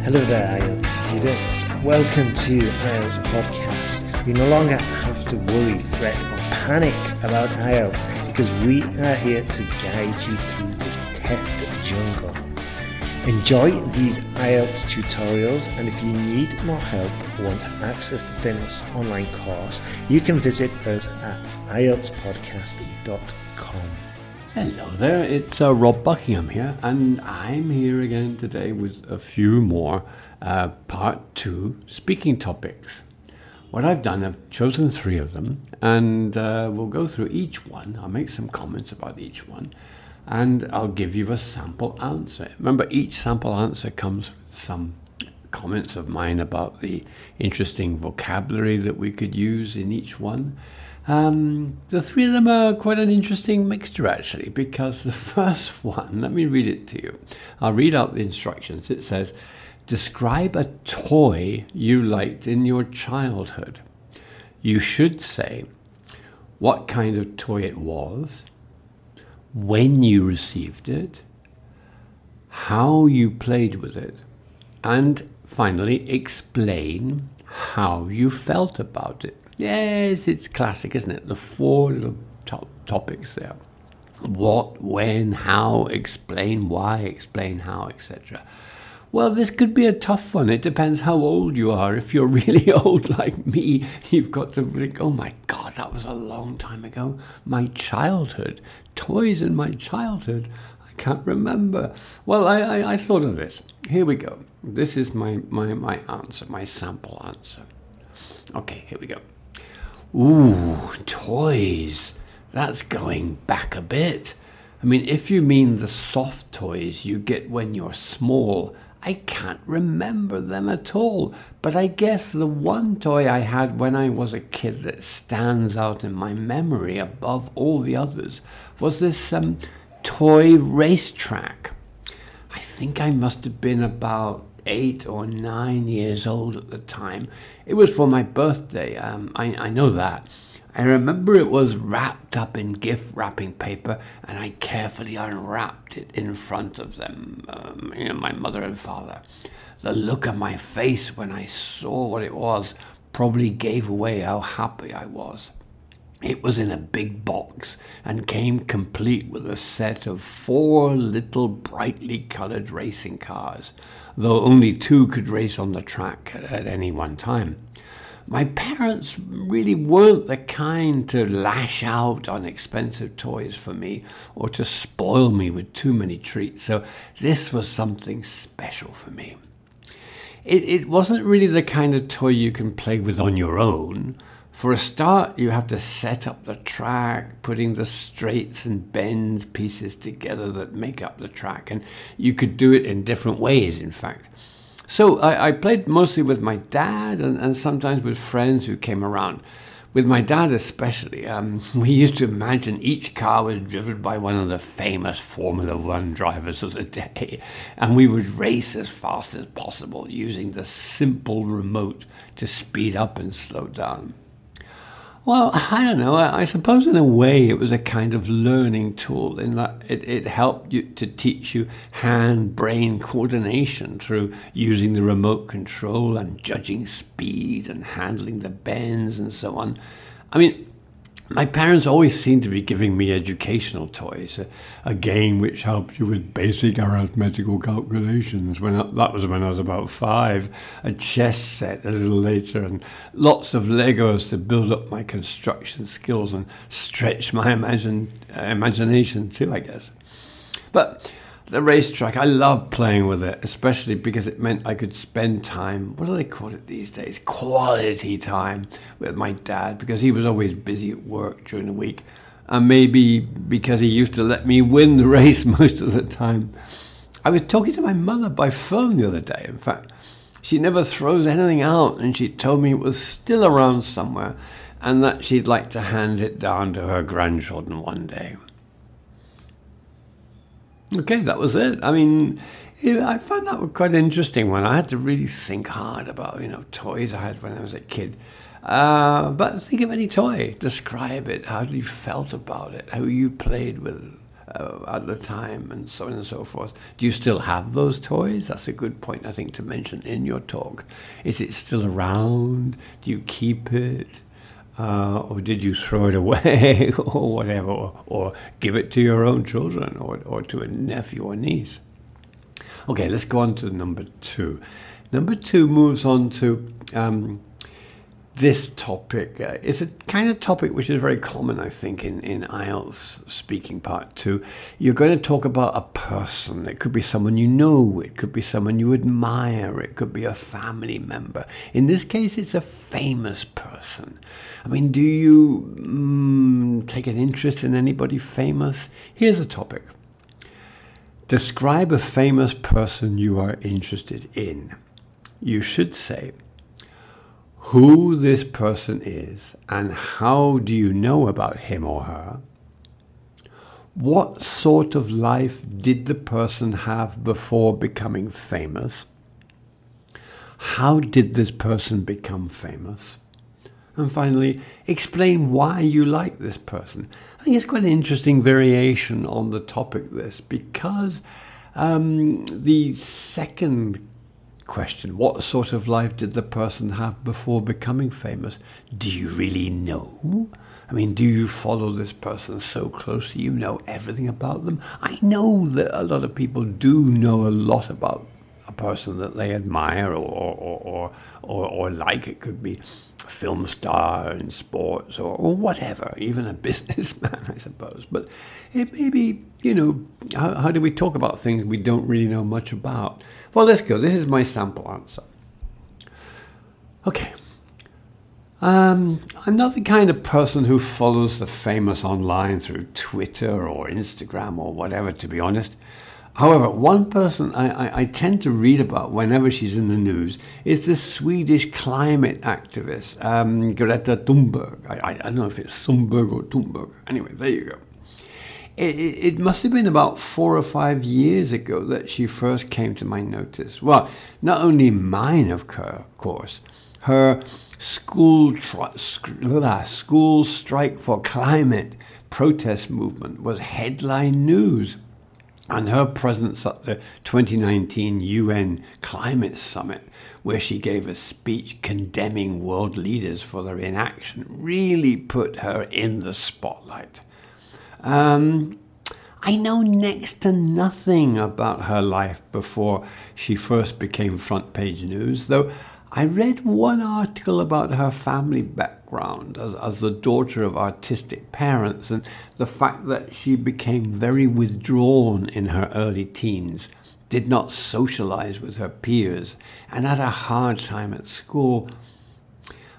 Hello there, IELTS students. Welcome to IELTS Podcast. You no longer have to worry, fret, or panic about IELTS because we are here to guide you through this test jungle. Enjoy these IELTS tutorials, and if you need more help or want to access the famous online course, you can visit us at IELTSPodcast.com. Hello there, it's Rob Buckingham here, and I'm here again today with a few more Part 2 speaking topics. What I've done, I've chosen 3 of them, and we'll go through each one. I'll make some comments about each one, and I'll give you a sample answer. Remember, each sample answer comes with some comments of mine about the interesting vocabulary that we could use in each one. The 3 of them are quite an interesting mixture, actually, because the first one, let me read it to you. I'll read out the instructions. It says, describe a toy you liked in your childhood. You should say what kind of toy it was, when you received it, how you played with it, and finally explain how you felt about it. Yes, it's classic, isn't it? The 4 little topics there. What, when, how, explain why, explain how, etc. Well, this could be a tough one. It depends how old you are. If you're really old like me, you've got to think, oh my God, that was a long time ago. My childhood, toys in my childhood. I can't remember. Well, I thought of this. Here we go. This is my answer, my sample answer. Okay, here we go. Ooh, toys. That's going back a bit. I mean, if you mean the soft toys you get when you're small, I can't remember them at all. But I guess the one toy I had when I was a kid that stands out in my memory above all the others was this toy racetrack. I think I must have been about 8 or 9 years old at the time. It was for my birthday. I know that. I remember it was wrapped up in gift wrapping paper, and I carefully unwrapped it in front of them, my mother and father. The look on my face when I saw what it was probably gave away how happy I was. It was in a big box and came complete with a set of 4 little brightly coloured racing cars, though only 2 could race on the track at any one time. My parents really weren't the kind to lash out on expensive toys for me or to spoil me with too many treats, so this was something special for me. It wasn't really the kind of toy you can play with on your own. For a start, you have to set up the track, putting the straights and bends pieces together that make up the track, and you could do it in different ways, in fact. So I played mostly with my dad and sometimes with friends who came around. With my dad especially, we used to imagine each car was driven by one of the famous Formula One drivers of the day, and we would race as fast as possible using the simple remote to speed up and slow down. Well, I don't know. I suppose in a way it was a kind of learning tool in that it helped you to teach you hand-brain coordination through using the remote control and judging speed and handling the bends and so on. I mean, my parents always seemed to be giving me educational toys, a game which helped you with basic arithmetical calculations. That was when I was about 5, a chess set a little later, and lots of Legos to build up my construction skills and stretch my imagination too, I guess. But the racetrack, I loved playing with it, especially because it meant I could spend time, what do they call it these days? Quality time with my dad, because he was always busy at work during the week. And maybe because he used to let me win the race most of the time. I was talking to my mother by phone the other day. In fact, she never throws anything out, and she told me it was still around somewhere and that she'd like to hand it down to her grandchildren one day. Okay, that was it. I mean, I found that quite an interesting one. I had to really think hard about, toys I had when I was a kid. But think of any toy. Describe it, how you felt about it, how you played with at the time, and so on and so forth. Do you still have those toys? That's a good point, I think, to mention in your talk. Is it still around? Do you keep it? Or did you throw it away or whatever, or give it to your own children or to a nephew or niece? Okay, let's go on to number 2. Number 2 moves on to this topic. It's a kind of topic which is very common, I think, in IELTS Speaking Part 2. You're going to talk about a person. It could be someone you know. It could be someone you admire. It could be a family member. In this case, it's a famous person. I mean, do you take an interest in anybody famous? Here's a topic. Describe a famous person you are interested in. You should say who this person is and how do you know about him or her. What sort of life did the person have before becoming famous? How did this person become famous? And finally, explain why you like this person. I think it's quite an interesting variation on the topic, this, because the second question, what sort of life did the person have before becoming famous? Do you really know? I mean, do you follow this person so closely you know everything about them? I know that a lot of people do know a lot about a person that they admire or like. It could be a film star in sports or whatever, even a businessman, I suppose. But it may be, how do we talk about things we don't really know much about? Well, let's go. This is my sample answer. Okay. I'm not the kind of person who follows the famous online through Twitter or Instagram or whatever, to be honest. However, one person I tend to read about whenever she's in the news is the Swedish climate activist, Greta Thunberg. I don't know if it's Thunberg or Thunberg. Anyway, there you go. It must have been about 4 or 5 years ago that she first came to my notice. Well, not only mine, of course. Her school strike for climate protest movement was headline news. And her presence at the 2019 UN Climate Summit, where she gave a speech condemning world leaders for their inaction, really put her in the spotlight. I know next to nothing about her life before she first became front page news, though I read one article about her family background as the daughter of artistic parents and the fact that she became very withdrawn in her early teens, did not socialize with her peers, and had a hard time at school.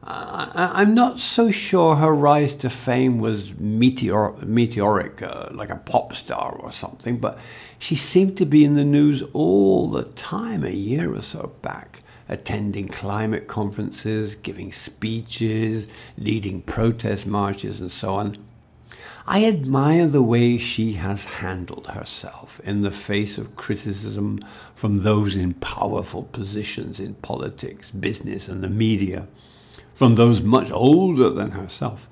I'm not so sure her rise to fame was meteoric, like a pop star or something, but she seemed to be in the news all the time a year or so back, attending climate conferences, giving speeches, leading protest marches, and so on. I admire the way she has handled herself in the face of criticism from those in powerful positions in politics, business, and the media, from those much older than herself.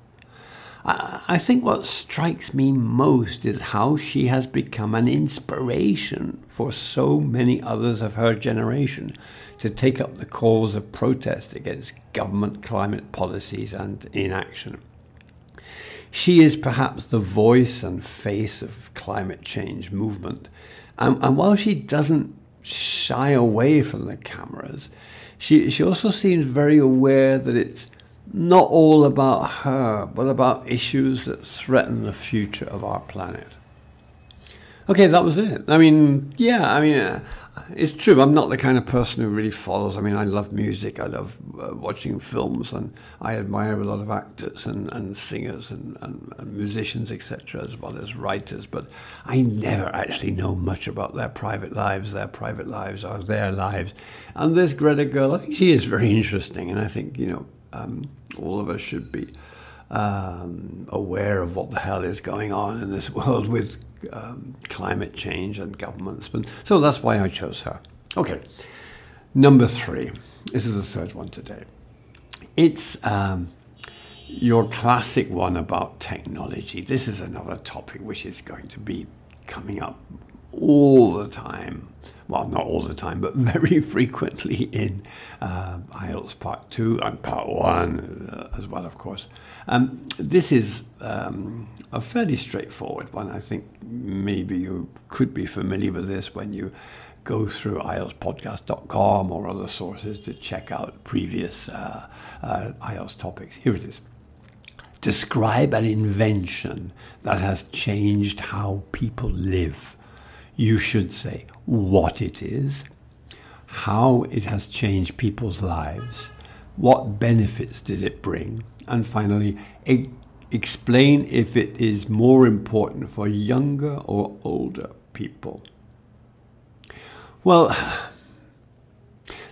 I think what strikes me most is how she has become an inspiration for so many others of her generation to take up the cause of protest against government climate policies and inaction. She is perhaps the voice and face of climate change movement. And while she doesn't shy away from the cameras, she also seems very aware that it's not all about her, but about issues that threaten the future of our planet. Okay, that was it. It's true. I'm not the kind of person who really follows. I love music. I love watching films, and I admire a lot of actors and singers and musicians, etc., as well as writers. But I never actually know much about their private lives. Their private lives are their lives. And this Greta girl, I think she is very interesting, and I think all of us should be aware of what the hell is going on in this world with climate change and governments. So that's why I chose her. Okay, number 3. This is the third one today. It's your classic one about technology. This is another topic which is going to be coming up all the time. Well, not all the time, but very frequently in IELTS Part 2 and Part 1 as well, of course. This is a fairly straightforward one. I think maybe you could be familiar with this when you go through IELTSPodcast.com or other sources to check out previous IELTS topics. Here it is. Describe an invention that has changed how people live. You should say what it is, how it has changed people's lives, what benefits did it bring, and finally, explain if it is more important for younger or older people. Well,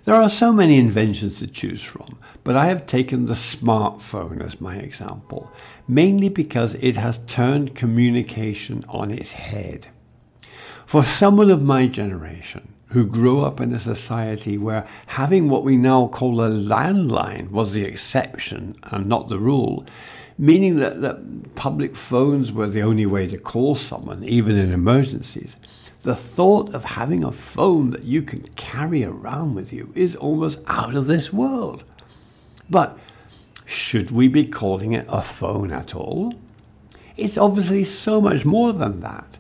there are so many inventions to choose from, but I have taken the smartphone as my example, mainly because it has turned communication on its head. For someone of my generation, who grew up in a society where having what we now call a landline was the exception and not the rule, meaning that public phones were the only way to call someone, even in emergencies, the thought of having a phone that you can carry around with you is almost out of this world. But should we be calling it a phone at all? It's obviously so much more than that.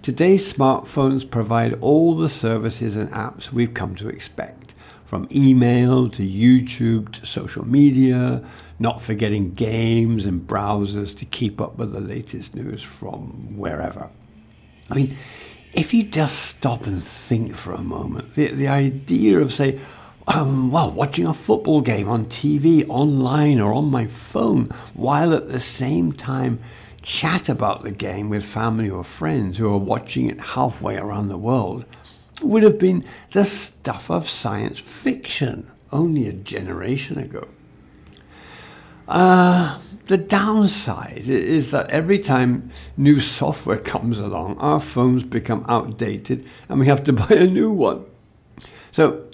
Today's smartphones provide all the services and apps we've come to expect, from email to YouTube to social media, not forgetting games and browsers to keep up with the latest news from wherever. I mean, if you just stop and think for a moment, the idea of, say, watching a football game on TV, online or on my phone, while at the same time chat about the game with family or friends who are watching it halfway around the world, would have been the stuff of science fiction only a generation ago. The downside is that every time new software comes along, our phones become outdated and we have to buy a new one. So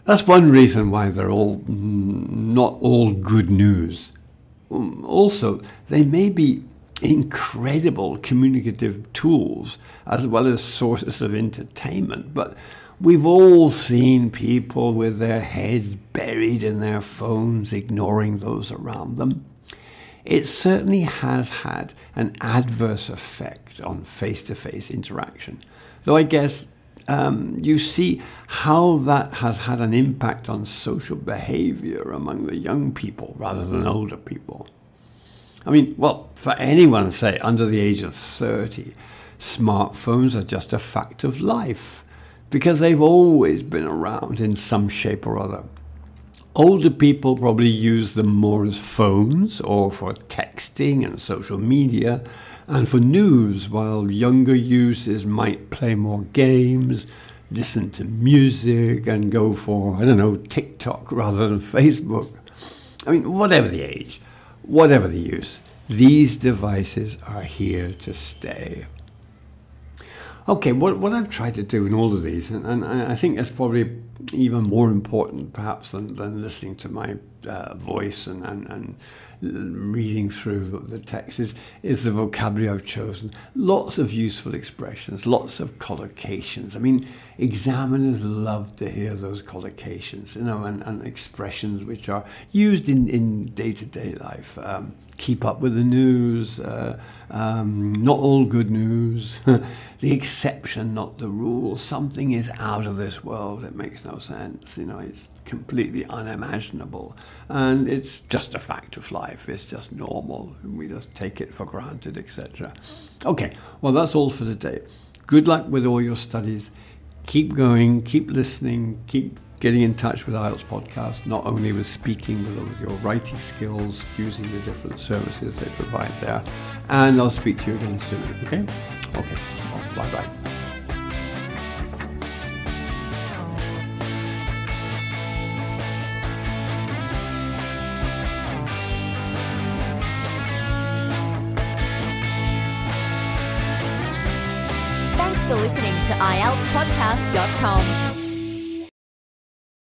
that's one reason why they're all not all good news. Also, they may be incredible communicative tools as well as sources of entertainment, but we've all seen people with their heads buried in their phones, ignoring those around them. It certainly has had an adverse effect on face-to-face interaction, though I guess you see how that has had an impact on social behavior among the young people rather than older people. I mean, well, for anyone, say, under the age of 30, smartphones are just a fact of life because they've always been around in some shape or other. Older people probably use them more as phones or for texting and social media and for news, while younger users might play more games, listen to music and go for, I don't know, TikTok rather than Facebook. I mean, whatever the age, whatever the use, these devices are here to stay. Okay, what I've tried to do in all of these, and I think that's probably even more important perhaps than listening to my voice and reading through the text, is the vocabulary I've chosen. Lots of useful expressions, lots of collocations. I mean, examiners love to hear those collocations, you know, and expressions which are used in day-to-day life. Keep up with the news, not all good news, the exception, not the rule. Something is out of this world. It makes no sense. You know, it's completely unimaginable. And it's just a fact of life. It's just normal. We just take it for granted, etc. Okay, well, that's all for today. Good luck with all your studies. Keep going, keep listening, keep getting in touch with IELTS Podcast, not only with speaking, but with your writing skills, using the different services they provide there. And I'll speak to you again soon, okay? Okay, well, bye-bye. Thanks for listening to IELTSPodcast.com.